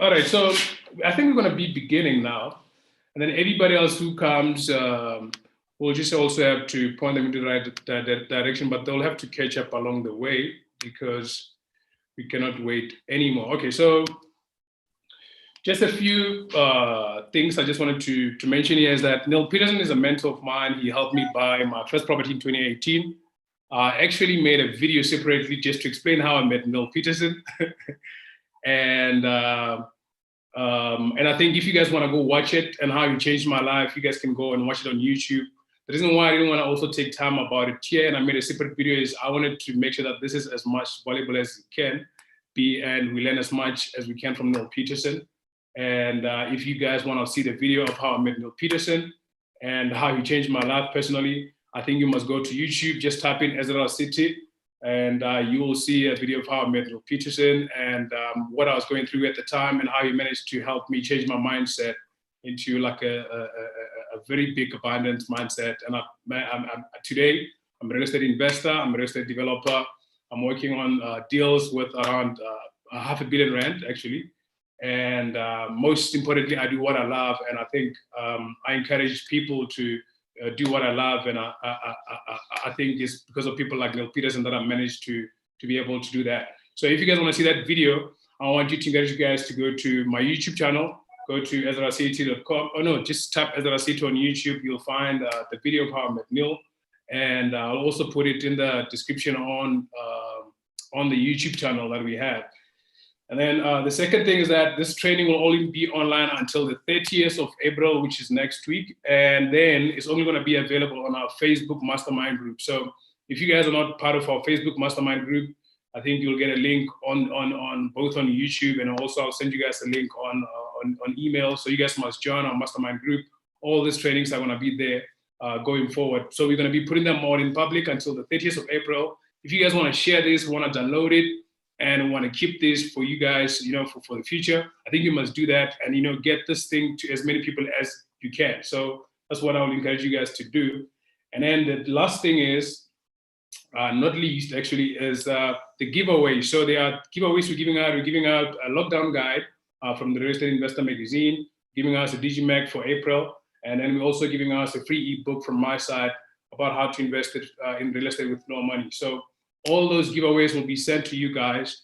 All right, so I think we're going to be beginning now. And then everybody else who comes, we'll just also have to point them into the right direction, but they'll have to catch up along the way because we cannot wait anymore. Okay, so just a few things I just wanted to mention here is that Neale Petersen is a mentor of mine. He helped me buy my first property in 2018. I actually made a video separately just to explain how I met Neale Petersen. And I think if you guys want to go watch it and how he changed my life, you guys can go and watch it on YouTube. The reason why I didn't want to also take time about it here and I made a separate video is I wanted to make sure that this is as much valuable as it can be and we learn as much as we can from Neale Petersen. And if you guys want to see the video of how I met Neale Petersen and how he changed my life personally, I think you must go to YouTube, just type in Ezra City, and you will see a video of how I met Neale Petersen and what I was going through at the time and how he managed to help me change my mindset into like a very big abundance mindset. And today, I'm a real estate investor, I'm a real estate developer. I'm working on deals with around R500 million actually. And most importantly, I do what I love. And I think I encourage people to do what I love. And I think it's because of people like Neale Petersen that I managed to be able to do that. So if you guys want to see that video, I want you to encourage you guys to go to my YouTube channel, go to ezracity.com. Oh no, just type Ezra City on YouTube. You'll find the video of how I met Neale. And I'll also put it in the description on the YouTube channel that we have. And then the second thing is that this training will only be online until the 30th of April, which is next week. And then it's only going to be available on our Facebook Mastermind group. So if you guys are not part of our Facebook Mastermind group, I think you'll get a link on both on YouTube and also I'll send you guys a link on email. So you guys must join our Mastermind group. All these trainings are going to be there going forward. So we're going to be putting them all in public until the 30th of April. If you guys want to share this, want to download it, and want to keep this for you guys, for the future, I think you must do that and, get this thing to as many people as you can. So that's what I would encourage you guys to do. And then the last thing is, not least actually, is the giveaway. So there are giveaways we're giving out. We're giving out a lockdown guide from the Real Estate Investor magazine, giving us a DigiMag for April. And then we're also giving us a free ebook from my side about how to invest in real estate with no money. So all those giveaways will be sent to you guys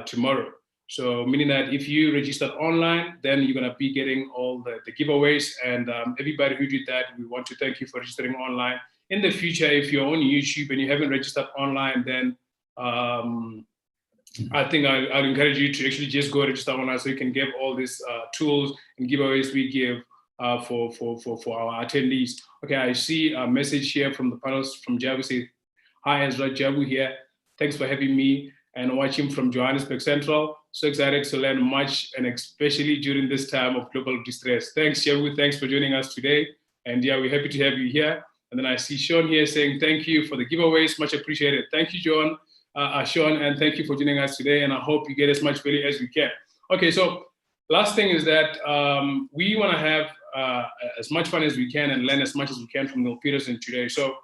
tomorrow. So meaning that if you registered online, then you're gonna be getting all the giveaways. And everybody who did that, we want to thank you for registering online. In the future, if you're on YouTube and you haven't registered online, then I think I'd encourage you to actually just go register online so you can get all these tools and giveaways we give for our attendees. Okay, I see a message here from the panels from Jabu say, hi, Ezra, Jabu here. Thanks for having me and watching from Johannesburg Central. So excited to learn much and especially during this time of global distress. Thanks, Jabu. Thanks for joining us today. And yeah, we're happy to have you here. And then I see Sean here saying, thank you for the giveaways. Much appreciated. Thank you, Sean, and thank you for joining us today. And I hope you get as much value as we can. Okay, so last thing is that we want to have as much fun as we can and learn as much as we can from Neale Petersen today. So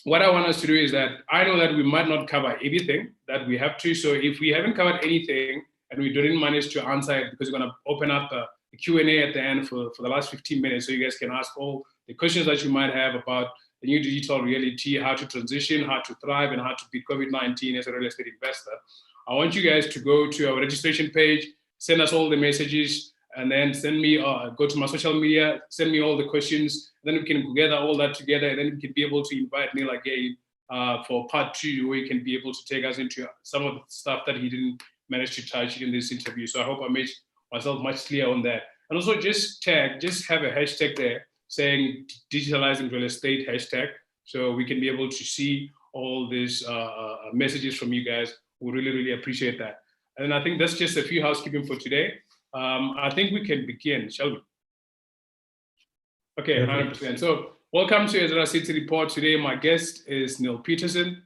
what I want us to do is that I know that we might not cover everything that we have to. So if we haven't covered anything and we didn't manage to answer it, because we're going to open up a Q&A at the end for the last 15 minutes so you guys can ask all the questions that you might have about the new digital reality, how to transition, how to thrive, and how to beat COVID-19 as a real estate investor. I want you guys to go to our registration page, send us all the messages, and then send me, go to my social media, send me all the questions. Then we can gather all that together, and then we can be able to invite Neale again for part 2, where he can be able to take us into some of the stuff that he didn't manage to touch in this interview. So I hope I made myself much clear on that. And also just have a hashtag there saying digitalizing real estate hashtag, so we can be able to see all these messages from you guys. We really, really appreciate that. And I think that's just a few housekeeping for today. I think we can begin, shall we? Okay, 100%. So welcome to Ezra City Report. Today, my guest is Neale Petersen.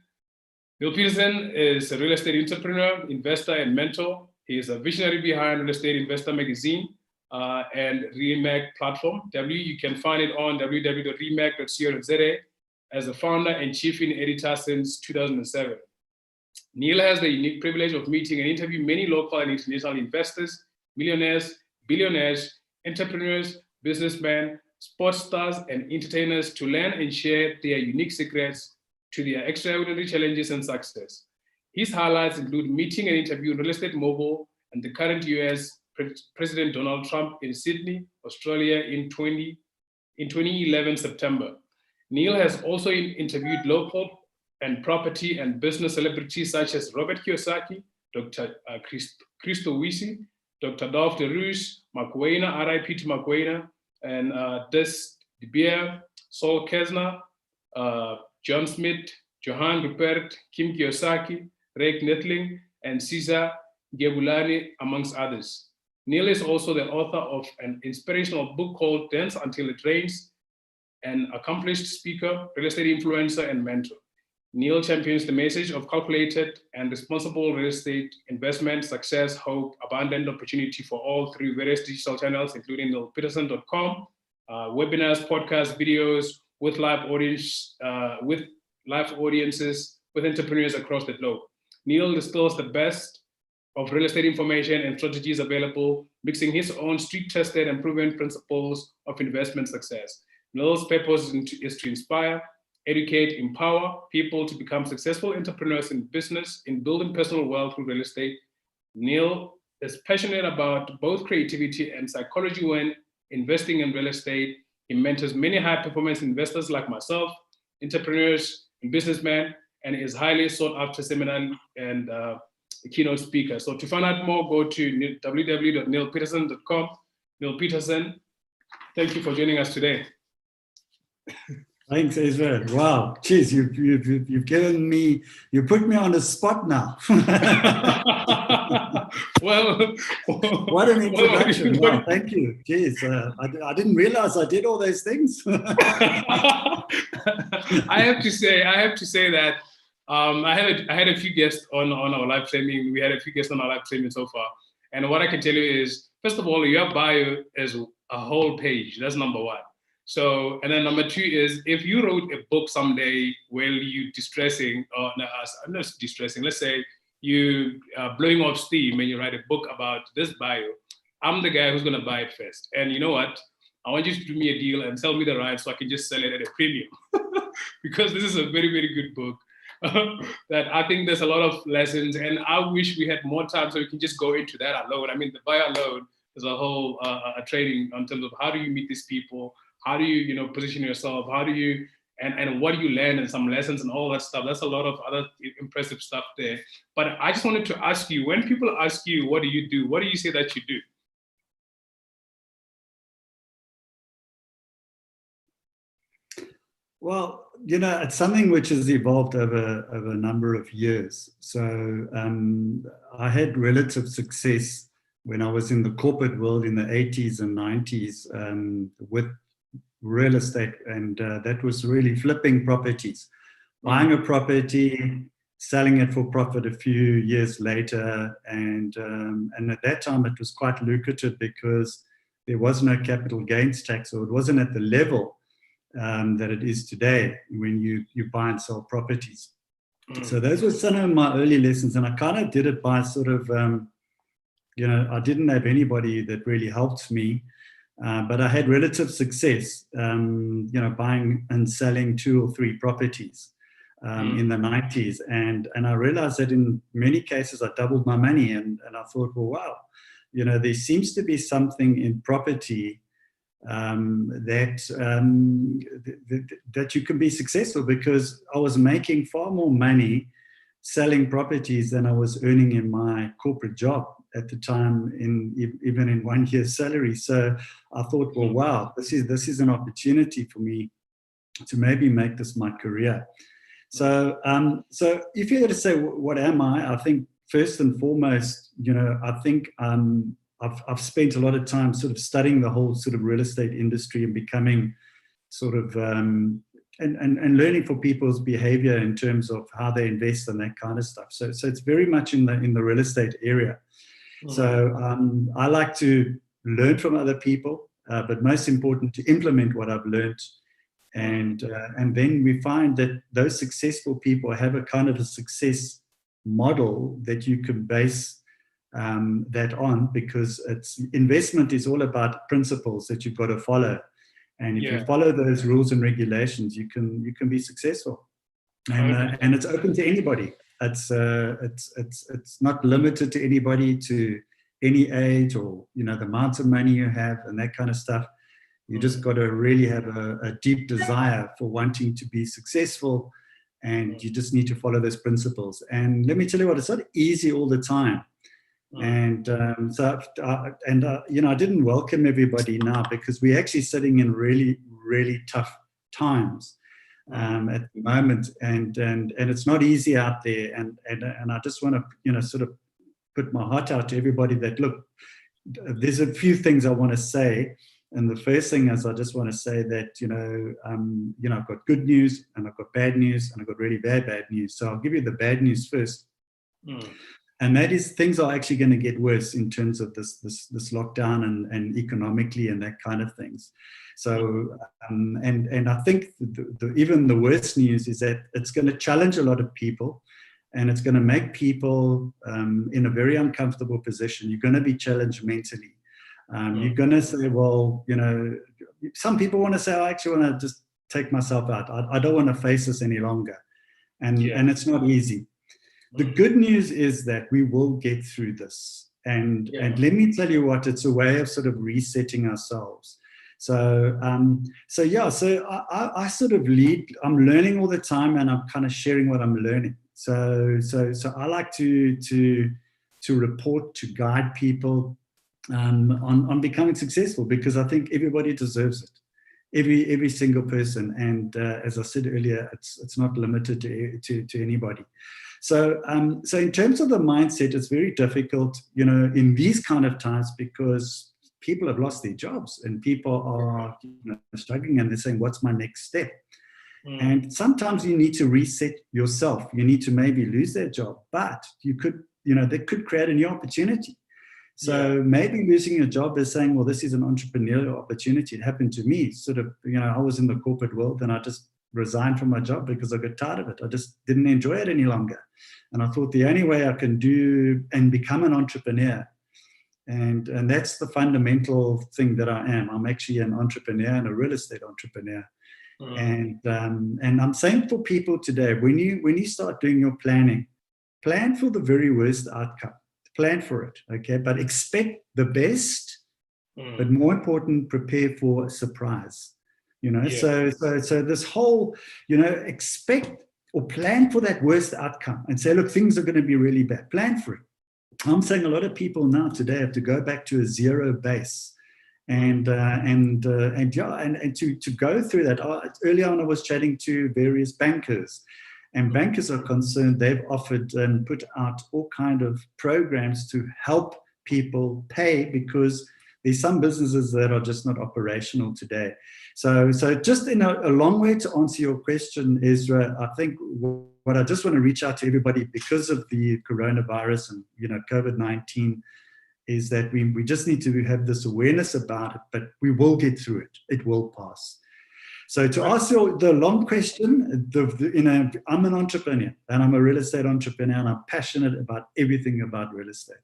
Neale Petersen is a real estate entrepreneur, investor, and mentor. He is a visionary behind Real Estate Investor magazine and REImag platform. You can find it on www.reimag.co.za as the founder and chief editor since 2007. Neale has the unique privilege of meeting and interviewing many local and international investors, millionaires, billionaires, entrepreneurs, businessmen, sports stars, and entertainers to learn and share their unique secrets to their extraordinary challenges and success. His highlights include meeting and interviewing real estate mogul and the current US President Donald Trump in Sydney, Australia in 2011 September. Neale has also interviewed local and property and business celebrities such as Robert Kiyosaki, Dr. Christo Wisi, Dr. Dolph DeRouche, Mark Wayner, RIP to Mark Wayner, and Des De Beer, Saul Kesner, John Smith, Johan Rupert, Kim Kiyosaki, Rick Nettling, and Cesar Gebulani, amongst others. Neale is also the author of an inspirational book called Dance Until It Rains, an accomplished speaker, real estate influencer, and mentor. Neale champions the message of calculated and responsible real estate investment, success, hope, abundant opportunity for all through various digital channels, including nealepetersen.com, webinars, podcasts, videos with live audiences, with entrepreneurs across the globe. Neale distills the best of real estate information and strategies available, mixing his own street-tested and proven principles of investment success. Neale's purpose is to inspire, educate, empower people to become successful entrepreneurs in business, in building personal wealth through real estate. Neale is passionate about both creativity and psychology when investing in real estate. He mentors many high-performance investors like myself, entrepreneurs and businessmen, and is highly sought after seminar and keynote speaker. So to find out more, go to www.nealepetersen.com. Neale Petersen, thank you for joining us today. Thanks, Ezra. Wow, geez, you've given me, you put me on the spot now. Well, what an introduction! Wow, thank you. Geez, I didn't realize I did all those things. I have to say that I had a few guests on our live streaming. We had a few guests on our live streaming so far, and what I can tell you is, first of all, your bio is a whole page. That's number one. So, and then number two is, if you wrote a book someday while you distressing, or no, I'm not distressing, let's say you blowing off steam and you write a book about this bio, I'm the guy who's gonna buy it first. And you know what? I want you to do me a deal and sell me the rights so I can just sell it at a premium. Because this is a very, very good book that I think there's a lot of lessons, and I wish we had more time so we can just go into that alone. I mean, the bio alone is a whole training in terms of how do you meet these people, how do you, position yourself? How do you, and what do you learn, and some lessons and all that stuff. That's a lot of other impressive stuff there. But I just wanted to ask you, when people ask you, what do you do? What do you say that you do? Well, it's something which has evolved over a number of years. So I had relative success when I was in the corporate world in the 80s and 90s with real estate, and that was really flipping properties, buying a property, selling it for profit a few years later, and at that time it was quite lucrative because there was no capital gains tax, or it wasn't at the level that it is today when you buy and sell properties. So those were some of my early lessons, and I kind of did it by sort of I didn't have anybody that really helped me. But I had relative success, buying and selling 2 or 3 properties in the 90s. And I realized that in many cases I doubled my money, and I thought, well, wow, there seems to be something in property that you can be successful, because I was making far more money selling properties than I was earning in my corporate job at the time, even in 1 year's salary. So I thought, well, wow, this is an opportunity for me to maybe make this my career. So if you were to say, what am I think first and foremost, I think I've spent a lot of time sort of studying the whole sort of real estate industry and becoming sort of and learning for people's behavior in terms of how they invest and that kind of stuff. So it's very much in the real estate area. So I like to learn from other people, but most important, to implement what I've learned. And then we find that those successful people have a kind of a success model that you can base that on, because investment is all about principles that you've got to follow. And if you follow those rules and regulations, you can be successful. And it's open to anybody. It's not limited to anybody, to any age, or the amount of money you have and that kind of stuff. You just got to really have a deep desire for wanting to be successful, and you just need to follow those principles. And let me tell you what, it's not easy all the time. And I didn't welcome everybody now, because we're actually sitting in really, really tough times at the moment, and it's not easy out there. And I just want to sort of put my heart out to everybody that, look, there's a few things I want to say. And the first thing is, I just want to say that I've got good news, and I've got bad news, and I've got really bad news. So I'll give you the bad news first. And that is, things are actually going to get worse in terms of this lockdown and economically and that kind of things. So, and I think even the worst news is that it's going to challenge a lot of people, and it's going to make people in a very uncomfortable position. You're going to be challenged mentally. You're going to say, well, some people want to say, I actually want to just take myself out. I don't want to face this any longer. And it's not easy. The good news is that we will get through this. And let me tell you what, it's a way of sort of resetting ourselves. So I sort of lead, I'm learning all the time, and I'm kind of sharing what I'm learning. So I like to report, to guide people on becoming successful, because I think everybody deserves it. Every single person. And as I said earlier, it's not limited to anybody. So in terms of the mindset, it's very difficult, in these kind of times, because people have lost their jobs, and people are struggling, and they're saying, what's my next step? And sometimes you need to reset yourself. You need to maybe lose that job, but you could, that could create a new opportunity. So maybe losing your job is saying, well, this is an entrepreneurial opportunity. It happened to me. Sort of, I was in the corporate world, and I just resigned from my job because I got tired of it. I just didn't enjoy it any longer. And I thought the only way I can do and become an entrepreneur, and that's the fundamental thing that I am. I'm actually an entrepreneur and a real estate entrepreneur. And I'm saying for people today, when you start doing your planning, plan for the very worst outcome. Plan for it, okay? But expect the best, but more important, prepare for a surprise. So this whole, expect or plan for that worst outcome, and say, look, things are going to be really bad. Plan for it. I'm saying a lot of people now today have to go back to a zero base, and to go through that. Earlier on, I was chatting to various bankers. And bankers are concerned. They've offered and put out all kind of programs to help people pay, because there's some businesses that are just not operational today. So just in a long way to answer your question, Ezra, I think what I just want to reach out to everybody, because of the coronavirus and COVID-19, is that we just need to have this awareness about it, but we will get through it. It will pass. So to answer the long question, I'm an entrepreneur, and I'm a real estate entrepreneur, and I'm passionate about everything about real estate.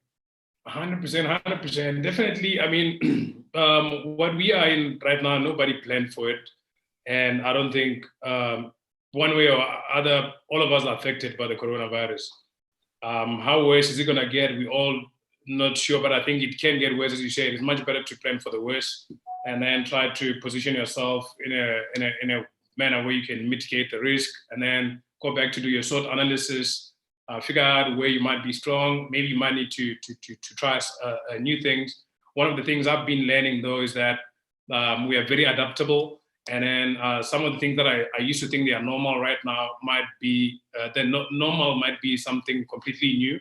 100%. Definitely. I mean, what we are in right now, nobody planned for it. And I don't think one way or other, all of us are affected by the coronavirus. How worse is it going to get? We're all not sure, but I think it can get worse, as you said. It's much better to plan for the worst, and then try to position yourself in a manner where you can mitigate the risk, and then go back to do your SWOT analysis, figure out where you might be strong. Maybe you might need to try new things. One of the things I've been learning, though, is that we are very adaptable. And then some of the things that I used to think they are normal right now might be, normal might be something completely new.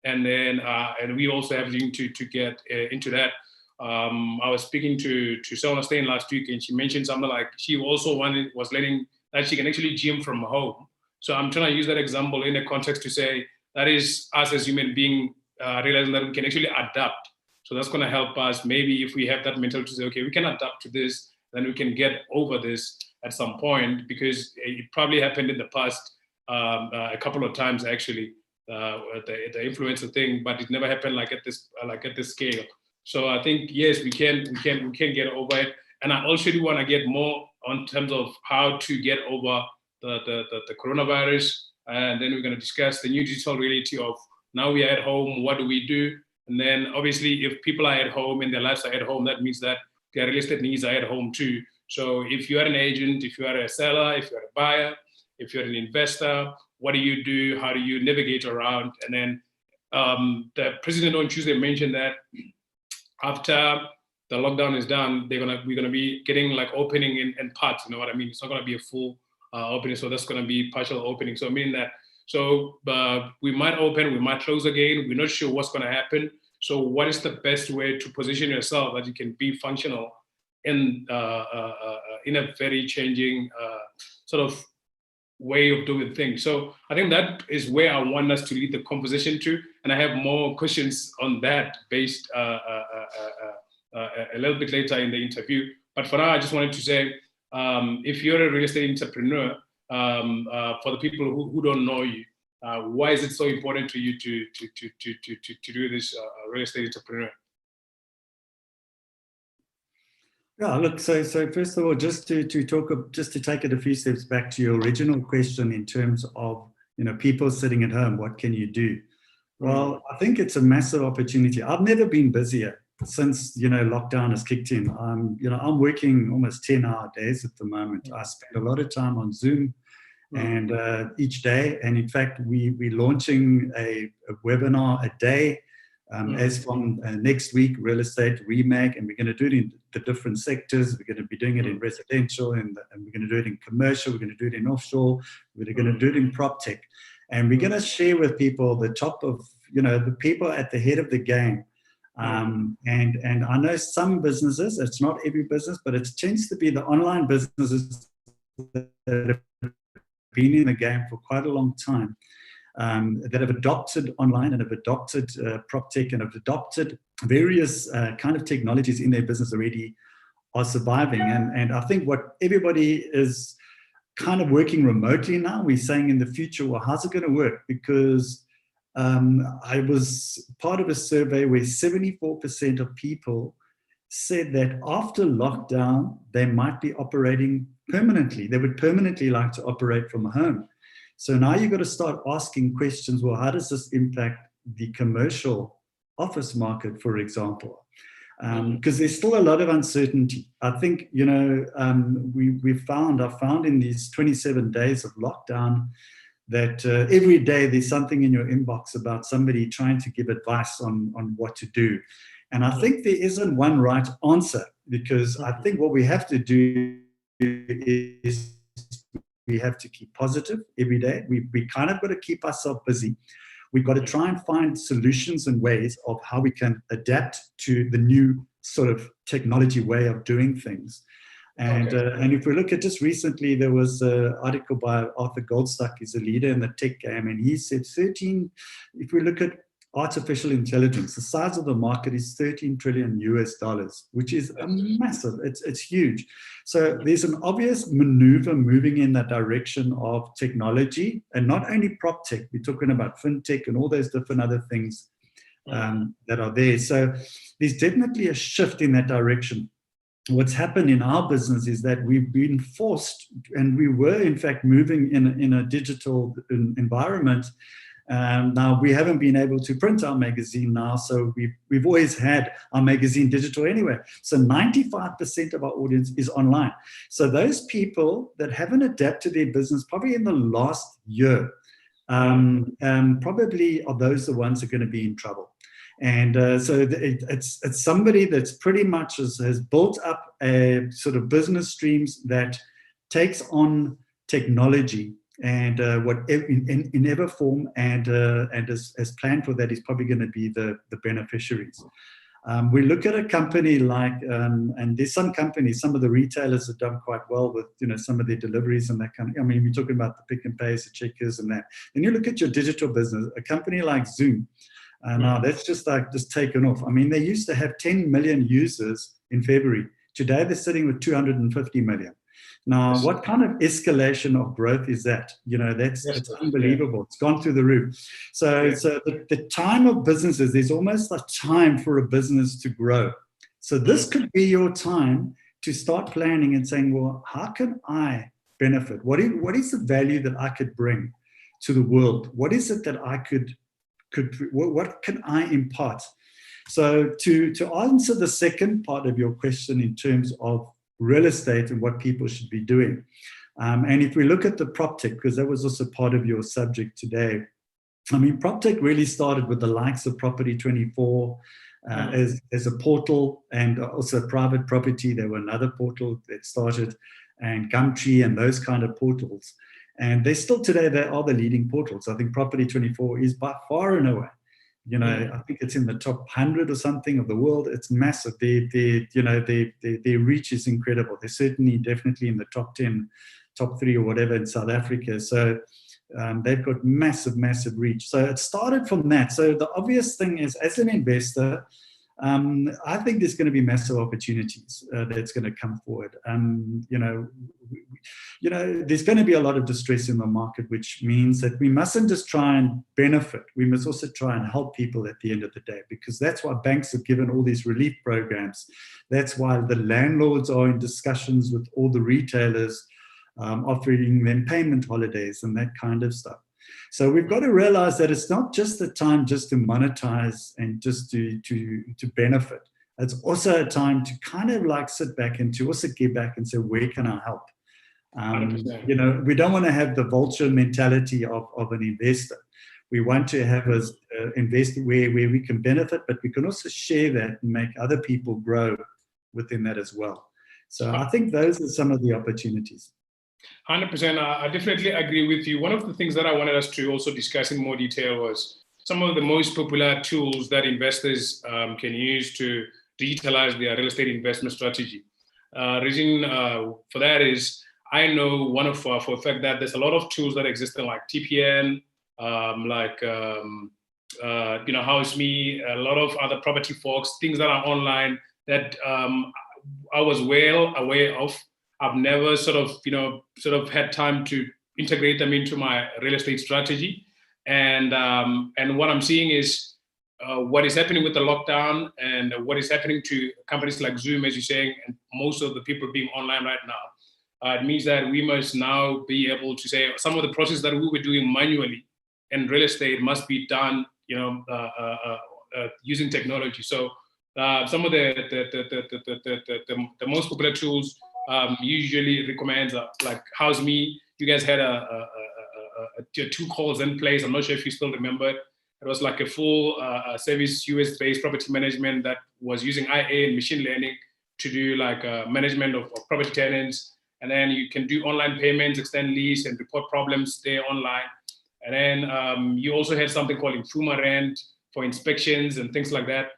And then and we also have to get into that. I was speaking to someone staying last week, and she mentioned something like she also was learning that she can actually gym from home. So I'm trying to use that example in a context to say that is us as human beings realizing that we can actually adapt. So that's going to help us. Maybe if we have that mentality to say, okay, we can adapt to this, then we can get over this at some point, because it probably happened in the past a couple of times actually. the influencer thing, but it never happened like at this scale. So I think yes, we can get over it. And I also do want to get more on terms of how to get over the coronavirus. And then we're going to discuss the new digital reality of now we are at home, what do we do? And then obviously if people are at home and their lives are at home, that means that their real estate needs are at home too. So if you are an agent, if you are a seller, if you're a buyer, if you're an investor, what do you do? How do you navigate around? And then the president on Tuesday mentioned that after the lockdown is done, we're gonna be getting like opening in parts. You know what I mean? It's not gonna be a full opening, so that's gonna be partial opening. So meaning that we might open, we might close again. We're not sure what's gonna happen. So what is the best way to position yourself that you can be functional in a very changing sort of way of doing things? So I think that is where I want us to lead the conversation to, and I have more questions on that based a little bit later in the interview. But for now, I just wanted to say, if you're a real estate entrepreneur, for the people who don't know you, why is it so important to you to do this real estate entrepreneur? Yeah, look, so first of all, just to take it a few steps back to your original question in terms of, people sitting at home, what can you do? Well, I think it's a massive opportunity. I've never been busier since, lockdown has kicked in. I'm working almost 10-hour days at the moment. I spend a lot of time on Zoom and each day. And in fact, we're launching a webinar a day. As from next week, real estate, REImag, and we're going to do it in the different sectors. We're going to be doing it in residential, and we're going to do it in commercial. We're going to do it in offshore. We're going to do it in PropTech, and we're going to share with people the top of, the people at the head of the game. And I know some businesses, it's not every business, but it tends to be the online businesses that have been in the game for quite a long time. That have adopted online and have adopted PropTech and have adopted various kind of technologies in their business already are surviving. And I think what everybody is kind of working remotely now, we're saying in the future, well, how's it going to work? Because I was part of a survey where 74% of people said that after lockdown, they might be operating permanently. They would permanently like to operate from home. So now you've got to start asking questions. Well, how does this impact the commercial office market, for example? Because there's still a lot of uncertainty. I think, I found in these 27 days of lockdown that every day there's something in your inbox about somebody trying to give advice on what to do. And I think there isn't one right answer, because I think what we have to do is we have to keep positive every day. We kind of got to keep ourselves busy. We've got to try and find solutions and ways of how we can adapt to the new sort of technology way of doing things. And if we look at just recently, there was an article by Arthur Goldstuck, he's a leader in the tech game, and he said if we look at artificial intelligence, the size of the market is $13 trillion, which is a massive, it's huge. So there's an obvious maneuver moving in that direction of technology, and not only PropTech, we're talking about FinTech and all those different other things that are there. So there's definitely a shift in that direction. What's happened in our business is that we've been forced, and we were in fact moving in a digital environment. Now we haven't been able to print our magazine now, so we've always had our magazine digital anyway. So 95% of our audience is online. So those people that haven't adapted their business probably in the last year, probably are those the ones that are going to be in trouble. And so it's somebody that's pretty much has built up a sort of business streams that takes on technology and in every form, and as planned for that is probably going to be the beneficiaries. We look at a company like, and there's some companies, some of the retailers have done quite well with some of their deliveries and that kind of. I mean, we're talking about the Pick and Pays, the Checkers, and that. Then you look at your digital business, a company like Zoom. Now that's just taken off. I mean, they used to have 10 million users in February. Today they're sitting with 250 million. Now, what kind of escalation of growth is that? You know, it's unbelievable. It's gone through the roof. So the time of businesses, there's almost a time for a business to grow. So this could be your time to start planning and saying, well, how can I benefit? What is the value that I could bring to the world? What is it that I what can I impart? So to answer the second part of your question in terms of real estate and what people should be doing. And if we look at the PropTech, because that was also part of your subject today, I mean, PropTech really started with the likes of Property 24 as a portal, and also Private Property. There were another portal that started, and Gumtree and those kind of portals. And they still today, they are the leading portals. I think Property 24 is by far and away. You know, I think it's in the top 100 or something of the world. It's massive. Their reach is incredible. They're certainly, definitely in the top 10, top 3 or whatever in South Africa. So they've got massive, massive reach. So it started from that. So the obvious thing is, as an investor, I think there's going to be massive opportunities that's going to come forward. There's going to be a lot of distress in the market, which means that we mustn't just try and benefit. We must also try and help people at the end of the day, because that's why banks have given all these relief programs. That's why the landlords are in discussions with all the retailers, offering them payment holidays and that kind of stuff. So we've got to realize that it's not just the time just to monetize and just to benefit. It's also a time to kind of like sit back and to also give back and say, where can I help? We don't want to have the vulture mentality of an investor. We want to have an investor where we can benefit, but we can also share that and make other people grow within that as well. So I think those are some of the opportunities. 100%. I definitely agree with you. One of the things that I wanted us to also discuss in more detail was some of the most popular tools that investors can use to digitalize their real estate investment strategy. Reason for that is, I know for a fact that there's a lot of tools that exist in like TPN, HouseMe, a lot of other property folks, things that are online that I was well aware of. I've never sort of had time to integrate them into my real estate strategy. And what I'm seeing is what is happening with the lockdown and what is happening to companies like Zoom, as you're saying, and most of the people being online right now. It means that we must now be able to say some of the processes that we were doing manually in real estate must be done, using technology. So some of the most popular tools usually recommends like HouseMe. You guys had two calls in place. I'm not sure if you still remember. It was like a full service US-based property management that was using IA and machine learning to do like management of property tenants. And then you can do online payments, extend lease, and report problems there online. And then you also had something called Infuma Rent for inspections and things like that.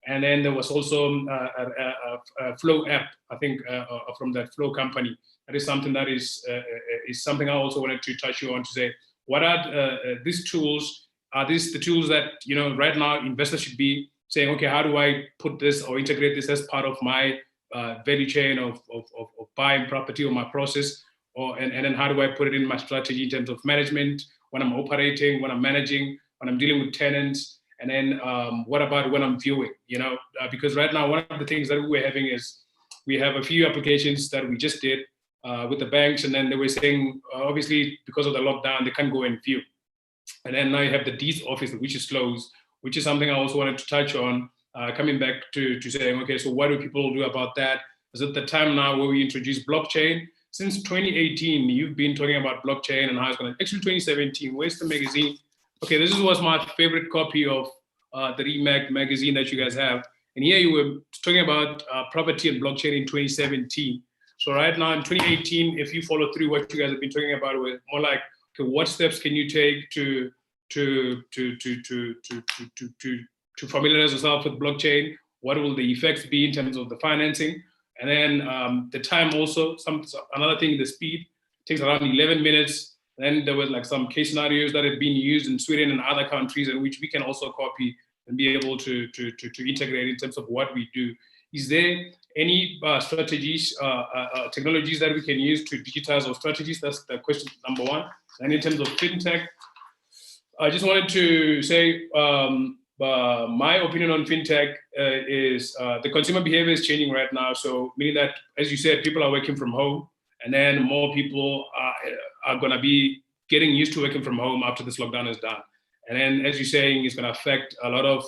And then there was also a Flow app, I think, from that Flow company. That is something that is something I also wanted to touch you on to say, what are these tools? Are these the tools that, right now investors should be saying, okay, how do I put this or integrate this as part of my value chain of buying property or my process? And then how do I put it in my strategy in terms of management, when I'm operating, when I'm managing, when I'm dealing with tenants? And then what about when I'm viewing, because right now, one of the things that we're having is we have a few applications that we just did with the banks. And then they were saying, obviously, because of the lockdown, they can't go and view. And then now you have the Deeds office, which is closed, which is something I also wanted to touch on, coming back to saying, okay, so what do people do about that? Is it the time now where we introduce blockchain? Since 2018, you've been talking about blockchain and how it's going to, actually 2017, where's the magazine? Okay, this was my favorite copy of the REImag magazine that you guys have. And here you were talking about property and blockchain in 2017. So right now in 2018, if you follow through what you guys have been talking about, with more like, okay, what steps can you take to familiarize yourself with blockchain? What will the effects be in terms of the financing? And then the time also, another thing, the speed takes around 11 minutes. Then there was like some case scenarios that have been used in Sweden and other countries, and which we can also copy and be able to integrate in terms of what we do. Is there any strategies, technologies that we can use to digitize our strategies? That's the question number one. And in terms of fintech, I just wanted to say my opinion on fintech is the consumer behavior is changing right now. So meaning that, as you said, people are working from home, and then more people are going to be getting used to working from home after this lockdown is done. And then, as you're saying, it's going to affect a lot of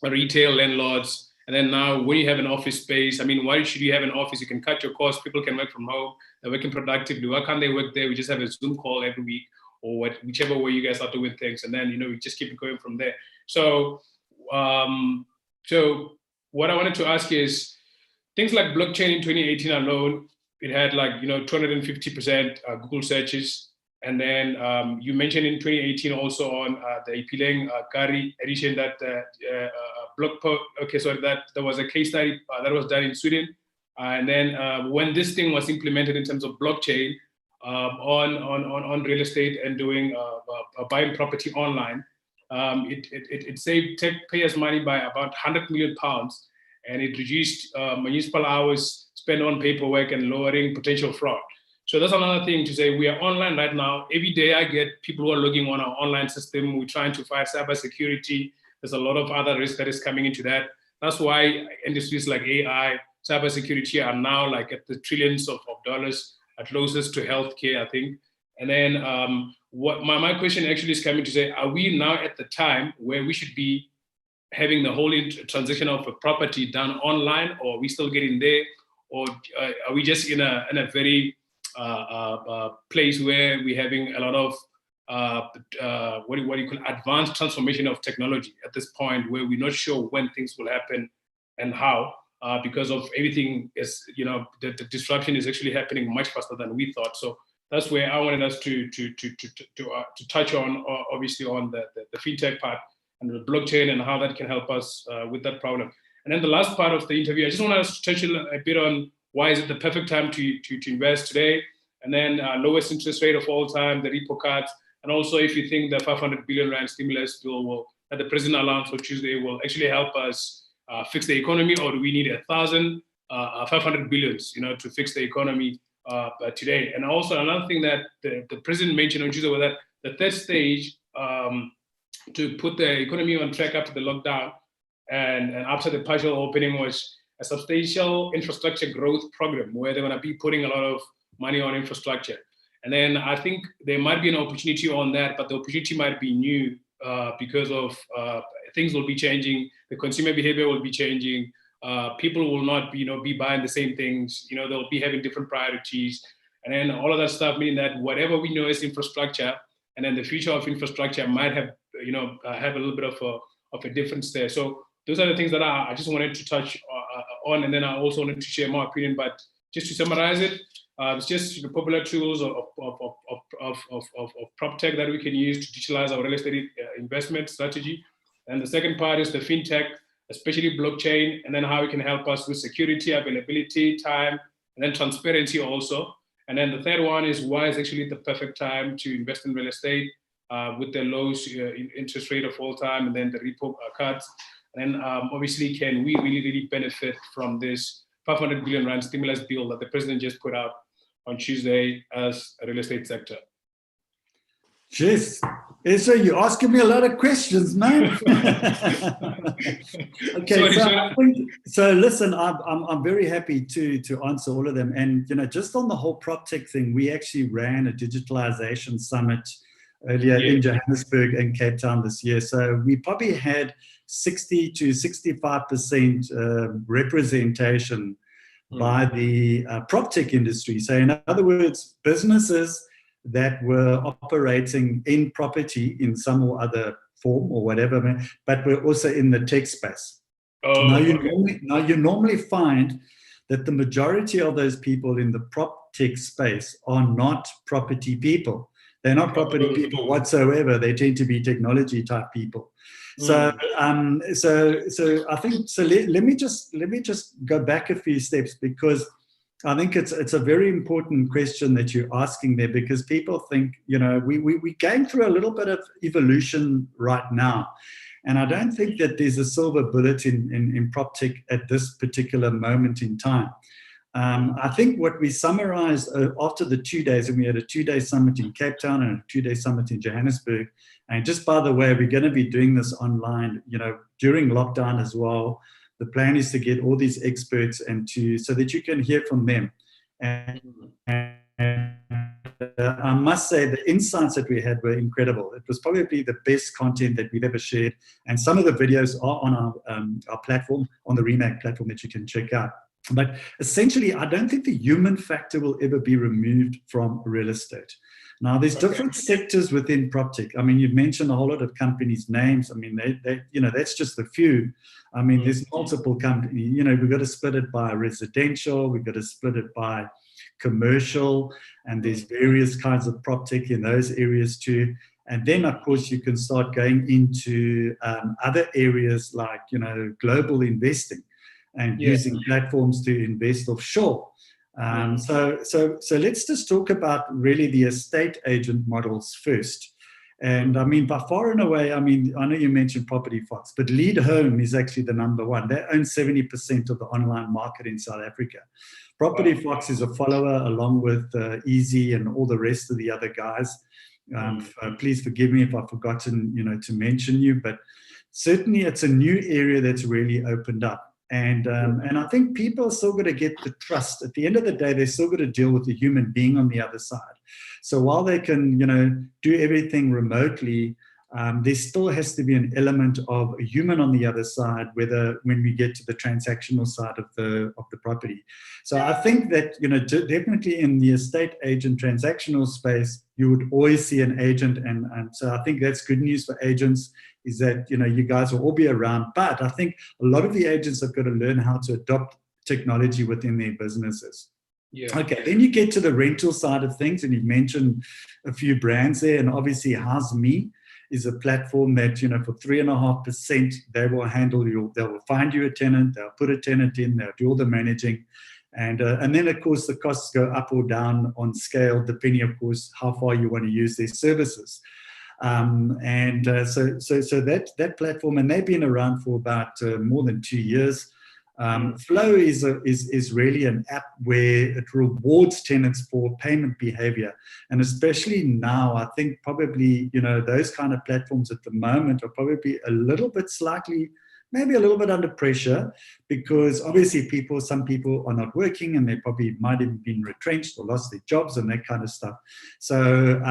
retail landlords. And then now, when you have an office space, I mean, why should you have an office? You can cut your costs. People can work from home. They're working productively. Why can't they work there? We just have a Zoom call every week, or whichever way you guys are doing things. And then, we just keep it going from there. So, so what I wanted to ask is, things like blockchain in 2018 alone, it had 250% Google searches. And then you mentioned in 2018 also on the Ipileng Kari edition that blog post. Okay, so that there was a case study that was done in Sweden. And then when this thing was implemented in terms of blockchain on real estate and doing buying property online, it saved taxpayers money by about £100 million, and it reduced municipal hours spent on paperwork and lowering potential fraud. So that's another thing to say. We are online right now. Every day I get people who are logging on our online system. We're trying to fight cybersecurity. There's a lot of other risk that is coming into that. That's why industries like AI, cybersecurity are now like at the trillions of dollars, at closest to healthcare, I think. And then what my question actually is coming to say, are we now at the time where we should be having the whole transaction of a property done online, or are we still getting there? Or are we just in a very place where we're having a lot of what do you call advanced transformation of technology at this point, where we're not sure when things will happen and how, because of everything is, the disruption is actually happening much faster than we thought. So that's where I wanted us to touch on, obviously, on the fintech part and the blockchain and how that can help us with that problem. And then the last part of the interview, I just want us to touch a bit on why is it the perfect time to invest today, and then lowest interest rate of all time, the repo cuts, and also if you think the 500 billion rand stimulus bill that the president announced for Tuesday will actually help us fix the economy, or do we need 500 billions, to fix the economy today? And also another thing that the president mentioned on Tuesday was that the third stage to put the economy on track after the lockdown and after the partial opening was a substantial infrastructure growth program where they're going to be putting a lot of money on infrastructure. And then I think there might be an opportunity on that, but the opportunity might be new because of things will be changing. The consumer behavior will be changing. People will not be buying the same things. They'll be having different priorities. And then all of that stuff, meaning that whatever we know is infrastructure, and then the future of infrastructure might have, have a little bit of a difference there. So those are the things that I just wanted to touch on. And then I also wanted to share my opinion, but just to summarize it, it's just the popular tools of PropTech that we can use to digitalize our real estate investment strategy. And the second part is the fintech, especially blockchain, and then how it can help us with security, availability, time, and then transparency also. And then the third one is why is actually the perfect time to invest in real estate with the lowest interest rate of all time, and then the repo cuts. And then obviously, can we really benefit from this 500 billion rand stimulus bill that the president just put out on Tuesday as a real estate sector? Jeez, Ezra, you're asking me a lot of questions, man. Okay, so listen, I'm very happy to answer all of them. And just on the whole PropTech thing, we actually ran a digitalization summit earlier in Johannesburg and Cape Town this year. So we probably had 60 to 65% representation by the PropTech industry. So in other words, businesses that were operating in property in some or other form or whatever, but were also in the tech space. Now you normally find that the majority of those people in the PropTech space are not property people. They're not property people whatsoever. They tend to be technology type people. So I think let me just go back a few steps, because I think it's a very important question that you're asking there, because people think, we're going through a little bit of evolution right now. And I don't think that there's a silver bullet in PropTech at this particular moment in time. I think what we summarized after the 2 days, and we had a 2-day summit in Cape Town and a 2-day summit in Johannesburg. And just by the way, we're going to be doing this online, during lockdown as well. The plan is to get all these experts so that you can hear from them. And I must say the insights that we had were incredible. It was probably the best content that we've ever shared. And some of the videos are on our platform, on the REImag platform that you can check out. But essentially, I don't think the human factor will ever be removed from real estate. Now, there's different sectors within PropTech. I mean, you've mentioned a whole lot of companies' names. I mean, that's just a few. I mean, there's multiple companies. We've got to split it by residential. We've got to split it by commercial. And there's various kinds of PropTech in those areas too. And then, of course, you can start going into other areas like, global investing and using platforms to invest offshore. So let's just talk about really the estate agent models first. And I mean, by far and away, I mean, I know you mentioned Property Fox, but Lead Home is actually the number one. They own 70% of the online market in South Africa. Property Fox is a follower along with Easy and all the rest of the other guys. Please forgive me if I've forgotten, to mention you, but certainly it's a new area that's really opened up. And I think people are still going to get the trust. At the end of the day, they're still going to deal with a human being on the other side. So while they can, do everything remotely, there still has to be an element of a human on the other side, when we get to the transactional side of the property. So I think that, definitely in the estate agent transactional space, you would always see an agent. And so I think that's good news for agents, is that, you guys will all be around. But I think a lot of the agents have got to learn how to adopt technology within their businesses. Yeah. Okay, then you get to the rental side of things, and you've mentioned a few brands there. And obviously, House Me is a platform that, for 3.5%, they will they will find you a tenant, they'll put a tenant in, they'll do all the managing. And then, of course, the costs go up or down on scale, depending, of course, how far you want to use their services. So that platform, and they've been around for about more than 2 years. Flow is really an app where it rewards tenants for payment behavior. And especially now, I think probably, those kind of platforms at the moment are probably maybe a little bit under pressure, because obviously some people are not working, and they probably might have been retrenched or lost their jobs and that kind of stuff. So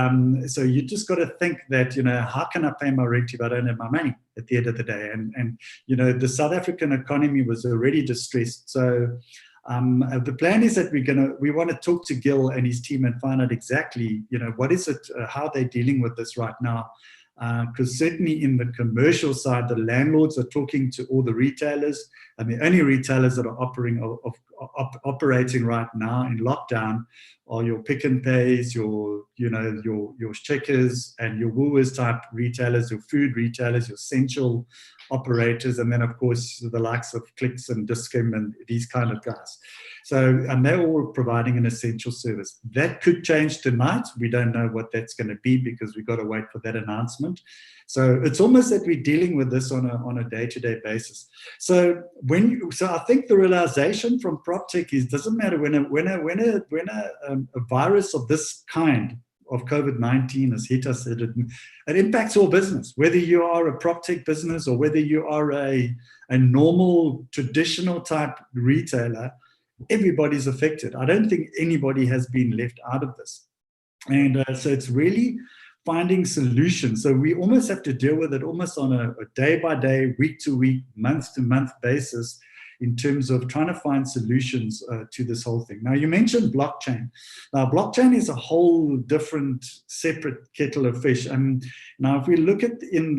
you just got to think that, how can I pay my rent if I don't have my money at the end of the day? And the South African economy was already distressed. So the plan is that we want to talk to Gil and his team and find out exactly, what is it, how they're dealing with this right now. Because certainly in the commercial side, the landlords are talking to all the retailers, and the only retailers that are operating right now in lockdown are your Pick n Pays, your Checkers, and your Woolworths type retailers, your food retailers, your essential operators, and then of course the likes of Clicks and Dis-Chem and these kind of guys. So, and they're all providing an essential service. That could change tonight. We don't know what that's going to be, because we've got to wait for that announcement. So it's almost that we're dealing with this on a day-to-day basis. So I think the realization from PropTech is, doesn't matter when a virus of this kind of COVID-19 has hit us, it impacts all business, whether you are a PropTech business or whether you are a normal traditional type retailer. Everybody's affected. I don't think anybody has been left out of this. And so it's really finding solutions. So we almost have to deal with it almost on a day-by-day, week-to-week, month-to-month basis, in terms of trying to find solutions to this whole thing. Now, you mentioned blockchain. Now, blockchain is a whole different, separate kettle of fish. And now, if we look at in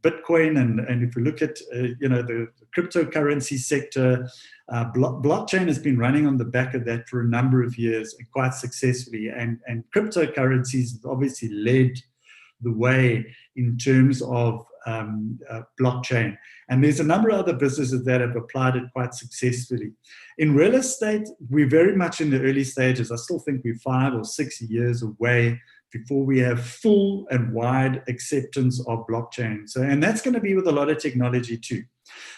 Bitcoin, and if we look at the cryptocurrency sector, blockchain has been running on the back of that for a number of years, and quite successfully. And cryptocurrencies have obviously led the way in terms of blockchain. And there's a number of other businesses that have applied it quite successfully. In real estate, we're very much in the early stages. I still think we're 5 or 6 years away before we have full and wide acceptance of blockchain. So, and that's going to be with a lot of technology too.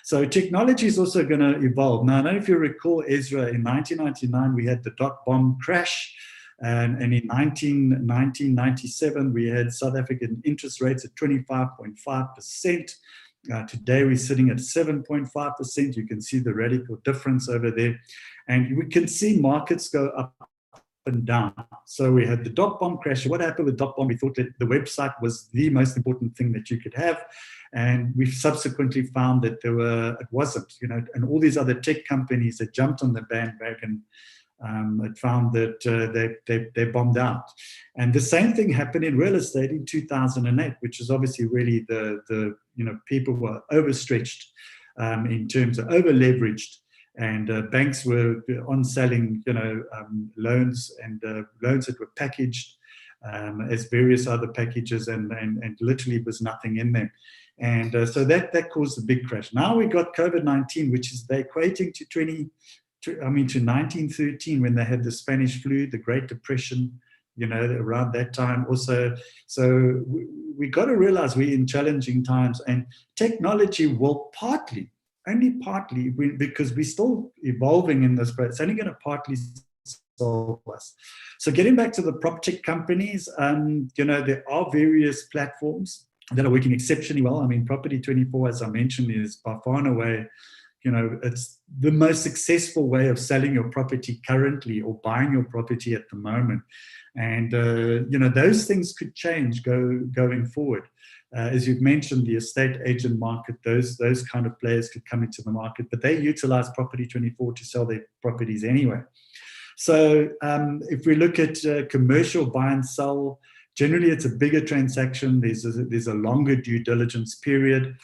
So technology is also going to evolve. Now, I don't know if you recall, Ezra, in 1999, we had the dot-bomb crash. And in 1997, we had South African interest rates at 25.5%. Today, we're sitting at 7.5%. You can see the radical difference over there. And we can see markets go up and down. So we had the dot-bomb crash. What happened with dot-bomb? We thought that the website was the most important thing that you could have. And we've subsequently found that it wasn't, and all these other tech companies that jumped on the bandwagon had found that they bombed out. And the same thing happened in real estate in 2008, which is obviously really the people were overstretched in terms of over-leveraged. And banks were on selling, loans and loans that were packaged as various other packages, and literally was nothing in them. And so that caused a big crash. Now we got COVID-19, which is they're equating to 1913, when they had the Spanish flu, the Great Depression, around that time also. So we got to realize we're in challenging times, and technology will only partly, because we're still evolving in this, but it's only going to partly solve us. So getting back to the PropTech companies, there are various platforms that are working exceptionally well. I mean, Property24, as I mentioned, is by far and away, it's the most successful way of selling your property currently, or buying your property at the moment. And, those things could change going forward. As you've mentioned, the estate agent market, those kind of players could come into the market, but they utilize Property24 to sell their properties anyway. So if we look at commercial buy and sell, generally it's a bigger transaction. There's a longer due diligence period.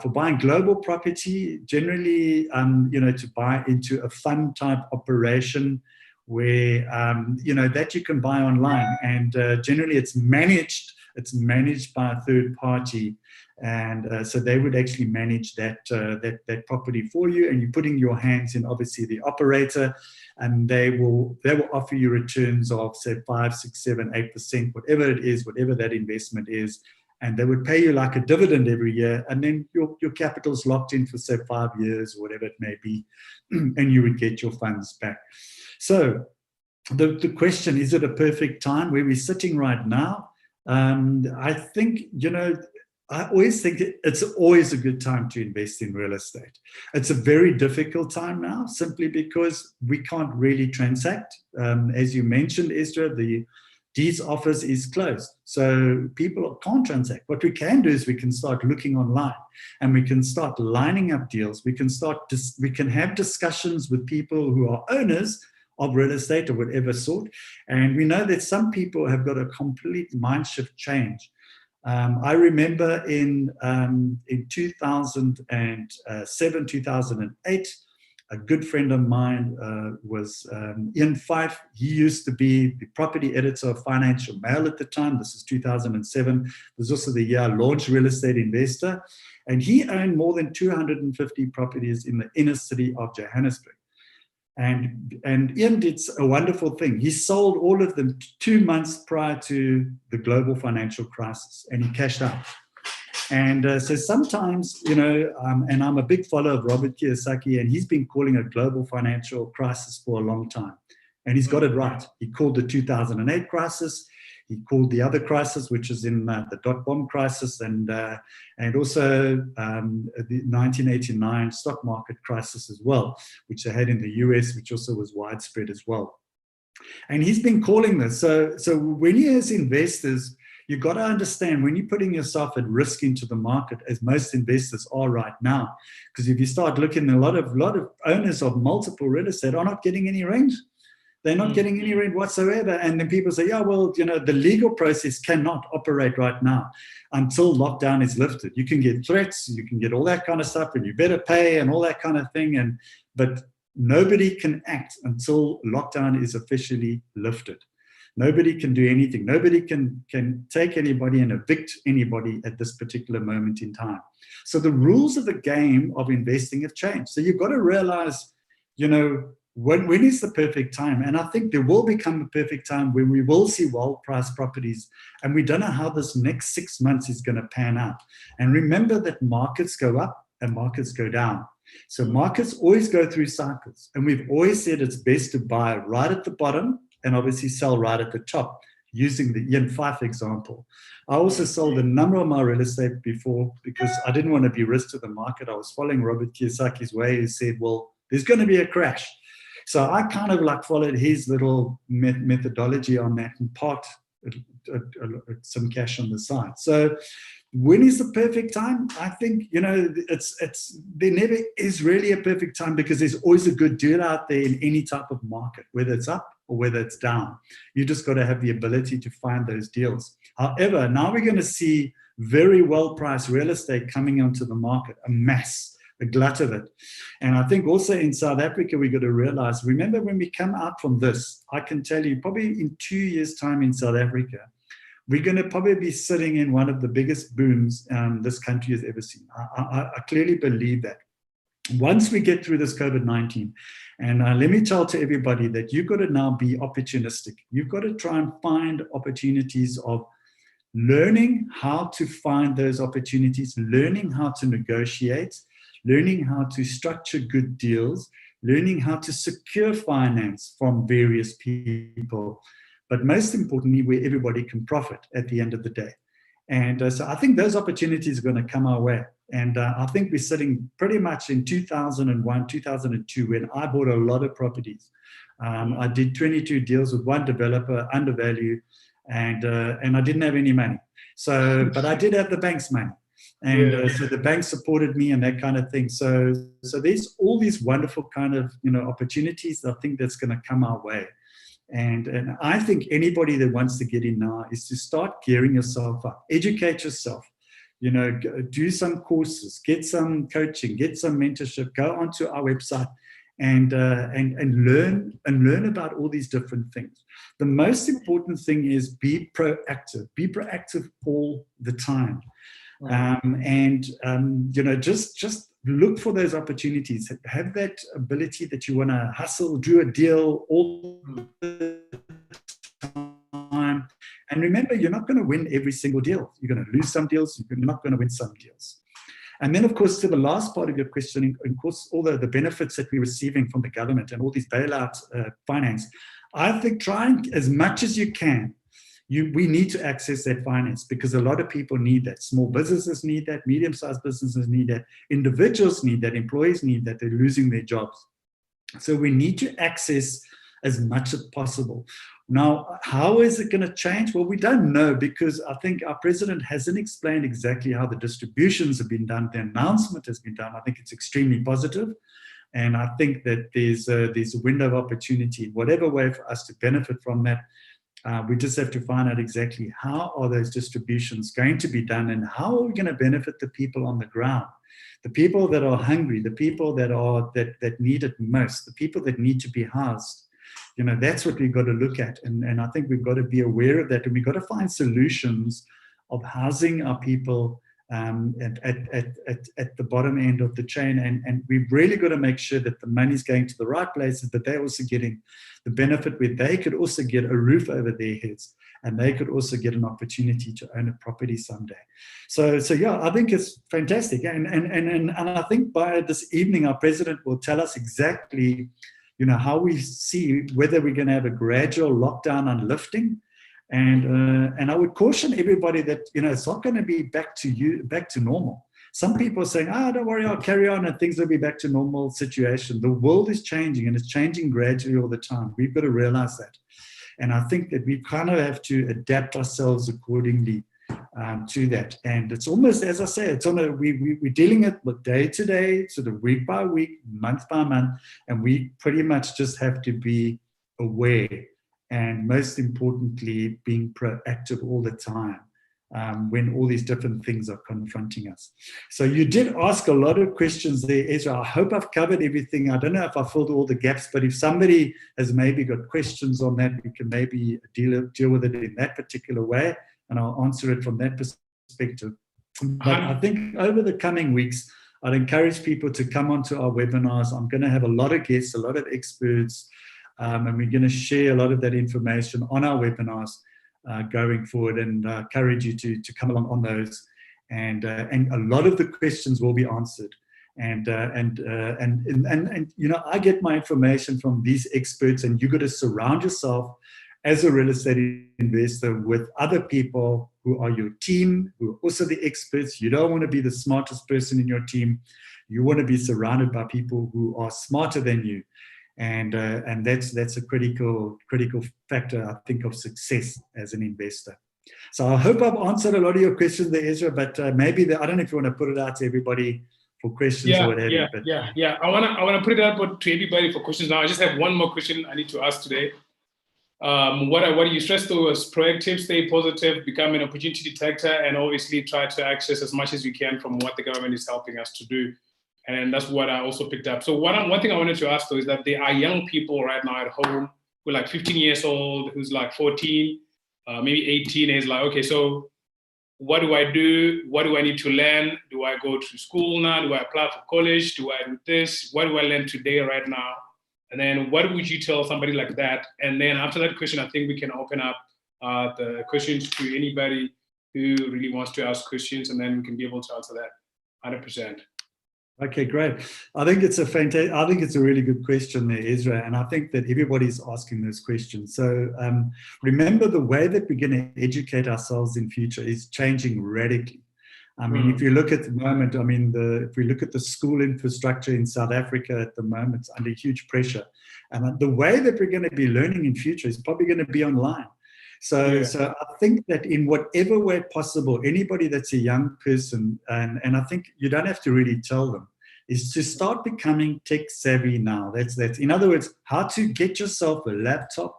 For buying global property, generally, to buy into a fund type operation where, that you can buy online, and generally it's managed by a third party. And so they would actually manage that property for you, and you're putting your hands in, obviously, the operator, and they will offer you returns of, say, 5, 6, 7, 8%, whatever it is, whatever that investment is. And they would pay you like a dividend every year, and then your capital's locked in for, say, 5 years, or whatever it may be, and you would get your funds back. So the question, is it a perfect time where we're sitting right now? I think, I always think it's always a good time to invest in real estate. It's a very difficult time now, simply because we can't really transact. As you mentioned, Esther, the deeds office is closed, so people can't transact. What we can do is we can start looking online, and we can start lining up deals. We can have discussions with people who are owners of real estate of whatever sort, and we know that some people have got a complete mind shift change. I remember in 2007, 2008, a good friend of mine was Ian Fife. He used to be the property editor of Financial Mail at the time. This is 2007. It was also the year I launched Real Estate Investor. And he owned more than 250 properties in the inner city of Johannesburg. And Ian did a wonderful thing. He sold all of them 2 months prior to the global financial crisis, and he cashed out. And so sometimes, and I'm a big follower of Robert Kiyosaki, and he's been calling a global financial crisis for a long time. And he's got it right. He called the 2008 crisis. He called the other crisis, which is in the dot-bomb crisis, and also the 1989 stock market crisis as well, which they had in the US, which also was widespread as well. And he's been calling this. So when you, as investors, you've got to understand, when you're putting yourself at risk into the market, as most investors are right now, because if you start looking, a lot of owners of multiple real estate are not getting any rent. They're not getting any rent whatsoever. And then people say, yeah, well, the legal process cannot operate right now until lockdown is lifted. You can get threats, you can get all that kind of stuff, and you better pay and all that kind of thing. But nobody can act until lockdown is officially lifted. Nobody can do anything. Nobody can take anybody and evict anybody at this particular moment in time. So the rules of the game of investing have changed. So you've got to realize, when is the perfect time? And I think there will become a perfect time when we will see well-priced properties, and we don't know how this next 6 months is going to pan out. And remember that markets go up and markets go down. So markets always go through cycles, and we've always said it's best to buy right at the bottom and obviously sell right at the top, using the Ian Fife example. I also sold a number of my real estate before because I didn't want to be risk to the market. I was following Robert Kiyosaki's way, who said, well, there's going to be a crash. So I kind of like followed his little methodology on that and parked some cash on the side. So when is the perfect time? I think, you know, there never is really a perfect time, because there's always a good deal out there in any type of market, whether it's up or whether it's down. You just got to have the ability to find those deals. However, now we're going to see very well-priced real estate coming onto the market, a glut of it. And I think also in South Africa, we got to realize, remember when we come out from this, I can tell you probably in 2 years' time in South Africa, we're going to probably be sitting in one of the biggest booms this country has ever seen. I clearly believe that. Once we get through this COVID-19, and let me tell to everybody that you've got to now be opportunistic. You've got to try and find opportunities of learning how to find those opportunities, learning how to negotiate, learning how to structure good deals, learning how to secure finance from various people, but most importantly, where everybody can profit at the end of the day. And so I think those opportunities are going to come our way. And I think we're sitting pretty much in 2001, 2002, when I bought a lot of properties. I did 22 deals with one developer, undervalued, and I didn't have any money. So, but I did have the bank's money. And so the bank supported me and that kind of thing. So there's all these wonderful kind of, you know, opportunities I think that's going to come our way. And I think anybody that wants to get in now is to start gearing yourself up, educate yourself, you know, do some courses, get some coaching, get some mentorship, go onto our website and learn about all these different things. The most important thing is be proactive all the time. You know, just look for those opportunities. Have that ability that you want to hustle, do a deal all the time. And remember, you're not going to win every single deal. You're going to lose some deals. You're not going to win some deals. And then, of course, to the last part of your question, of course, all the benefits that we're receiving from the government and all these bailout finance, I think trying as much as you can. We need to access that finance, because a lot of people need that. Small businesses need that, medium-sized businesses need that, individuals need that, employees need that, they're losing their jobs. So we need to access as much as possible. Now, how is it going to change? Well, we don't know, because I think our president hasn't explained exactly how the distributions have been done. The announcement has been done. I think it's extremely positive. And I think that there's a window of opportunity, whatever way for us to benefit from that. We just have to find out exactly how are those distributions going to be done, and how are we going to benefit the people on the ground, the people that are hungry, the people that need it most, the people that need to be housed. You know, that's what we've got to look at, and I think we've got to be aware of that, and we've got to find solutions of housing our people at the bottom end of the chain, and we've really got to make sure that the money's going to the right places, but they're also getting the benefit where they could also get a roof over their heads, and they could also get an opportunity to own a property someday. So yeah, I think it's fantastic, and I think by this evening our president will tell us exactly, you know, how we see whether we're going to have a gradual lockdown and lifting. And I would caution everybody that, you know, it's not going to be back to normal. Some people are saying, don't worry, I'll carry on and things will be back to normal situation. The world is changing, and it's changing gradually all the time. We've got to realize that. And I think that we kind of have to adapt ourselves accordingly to that. And it's almost, as I say, it's we're dealing with day to day, sort of week by week, month by month, and we pretty much just have to be aware. And most importantly, being proactive all the time when all these different things are confronting us. So you did ask a lot of questions there, Ezra. I hope I've covered everything. I don't know if I filled all the gaps, but if somebody has maybe got questions on that, we can maybe deal with it in that particular way, and I'll answer it from that perspective. But I think over the coming weeks, I'd encourage people to come onto our webinars. I'm going to have a lot of guests, a lot of experts, and we're going to share a lot of that information on our webinars going forward, and encourage you to come along on those. And a lot of the questions will be answered. And you know, I get my information from these experts, and you got to surround yourself as a real estate investor with other people who are your team, who are also the experts. You don't want to be the smartest person in your team. You want to be surrounded by people who are smarter than you. And that's a critical factor, I think, of success as an investor. So I hope I've answered a lot of your questions there, Ezra, but maybe I don't know if you want to put it out to everybody for questions or whatever. Yeah. I wanna put it out to everybody for questions now. I just have one more question I need to ask today. What you stressed though was proactive, stay positive, become an opportunity detector, and obviously try to access as much as you can from what the government is helping us to do. And that's what I also picked up. So one thing I wanted to ask though is that there are young people right now at home who are like 15 years old, who's like 14, maybe 18, is like, okay, so what do I do? What do I need to learn? Do I go to school now? Do I apply for college? Do I do this? What do I learn today, right now? And then what would you tell somebody like that? And then after that question, I think we can open up the questions to anybody who really wants to ask questions, and then we can be able to answer that 100%. Okay, great. I think it's a really good question there, Ezra, and I think that everybody's asking those questions. So remember, the way that we're going to educate ourselves in future is changing radically. I mean, if you look at the moment, I mean, if we look at the school infrastructure in South Africa at the moment, it's under huge pressure. And the way that we're going to be learning in future is probably going to be online. So I think that in whatever way possible, anybody that's a young person, and I think you don't have to really tell them, is to start becoming tech savvy now. That's in other words, how to get yourself a laptop,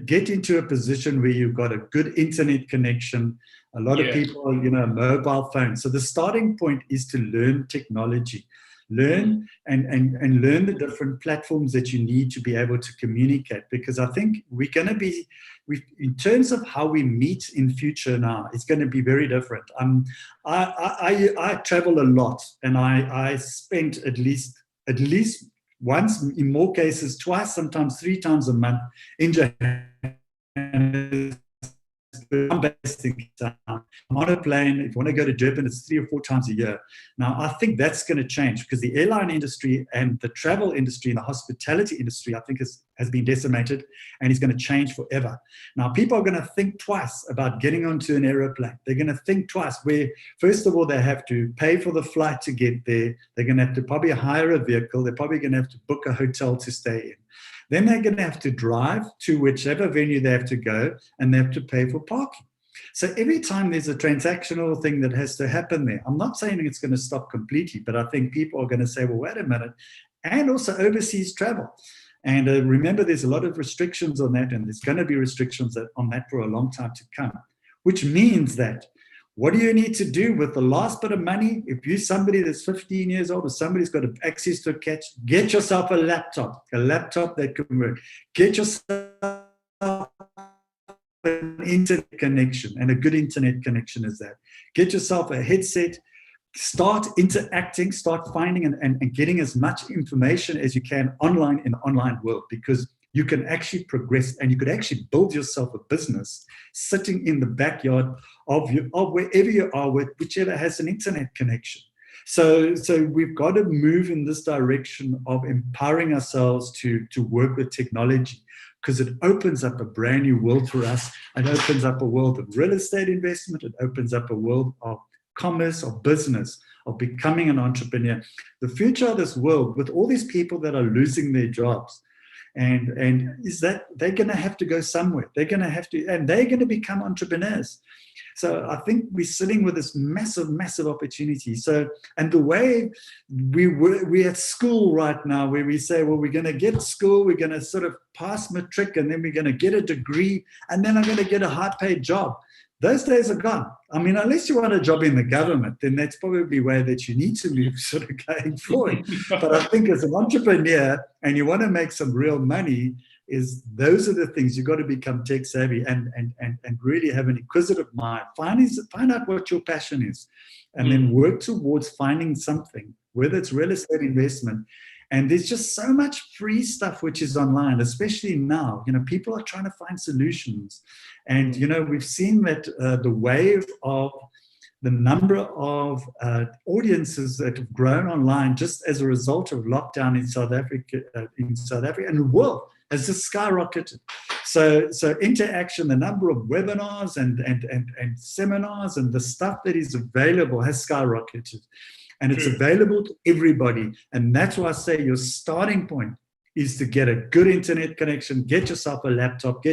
get into a position where you've got a good internet connection. A lot of people, you know, mobile phones. So the starting point is to learn technology. Learn and learn the different platforms that you need to be able to communicate, because I think we're going to be, in terms of how we meet in future now, it's going to be very different. I travel a lot, and I spent at least once, in more cases twice, sometimes 3 times a month in Johannesburg. I'm based in town. I'm on a plane. If you want to go to Durban, it's 3 or 4 times a year. Now, I think that's going to change, because the airline industry and the travel industry and the hospitality industry, I think, has been decimated, and is going to change forever. Now, people are going to think twice about getting onto an aeroplane. They're going to think twice, where, first of all, they have to pay for the flight to get there. They're going to have to probably hire a vehicle. They're probably going to have to book a hotel to stay in. Then they're going to have to drive to whichever venue they have to go, and they have to pay for parking. So every time there's a transactional thing that has to happen there, I'm not saying it's going to stop completely, but I think people are going to say, well, wait a minute, and also overseas travel. And remember, there's a lot of restrictions on that, and there's going to be restrictions on that for a long time to come, which means that what do you need to do with the last bit of money? If you're somebody that's 15 years old, or somebody's got access to a cash, get yourself a laptop that can work. Get yourself an internet connection, and a good internet connection is that. Get yourself a headset, start interacting, start finding and getting as much information as you can online in the online world, because you can actually progress, and you could actually build yourself a business sitting in the backyard of wherever you are, with whichever has an internet connection. So we've got to move in this direction of empowering ourselves to work with technology, because it opens up a brand new world for us. It opens up a world of real estate investment. It opens up a world of commerce, of business, of becoming an entrepreneur. The future of this world, with all these people that are losing their jobs, and is that they're going to have to go somewhere. They're going to have to, and they're going to become entrepreneurs. So I think we're sitting with this massive, massive opportunity. So, and the way we're at school right now, where we say, well, we're going to get school, we're going to sort of pass matric, and then we're going to get a degree, and then I'm going to get a high-paid job. Those days are gone. I mean, unless you want a job in the government, then that's probably where that you need to move sort of going forward. But I think as an entrepreneur, and you want to make some real money, is those are the things you've got to become tech savvy and really have an inquisitive mind. Find out what your passion is, and then work towards finding something, whether it's real estate investment. And there's just so much free stuff which is online, especially now. People are trying to find solutions. And, we've seen that the wave of the number of audiences that have grown online just as a result of lockdown in South Africa and the world has just skyrocketed. So interaction, the number of webinars and seminars and the stuff that is available has skyrocketed. And it's available to everybody. And that's why I say your starting point is to get a good internet connection, get yourself a laptop,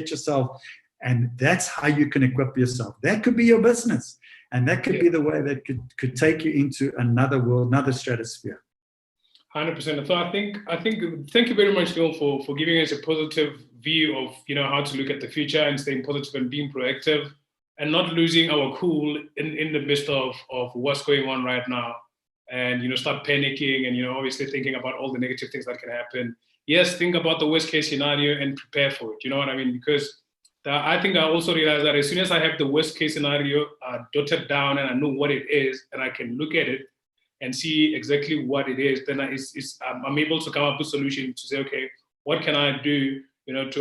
and that's how you can equip yourself. That could be your business. And that could be the way that could take you into another world, another stratosphere. 100%. So I think thank you very much, Neale, for giving us a positive view of how to look at the future and staying positive and being proactive and not losing our cool in the midst of what's going on right now. And start panicking and obviously thinking about all the negative things that can happen. Yes, think about the worst case scenario and prepare for it. You know what I mean? Because I think I also realized that as soon as I have the worst case scenario dotted down and I know what it is and I can look at it and see exactly what it is, then I'm able to come up with a solution to say, okay, what can I do to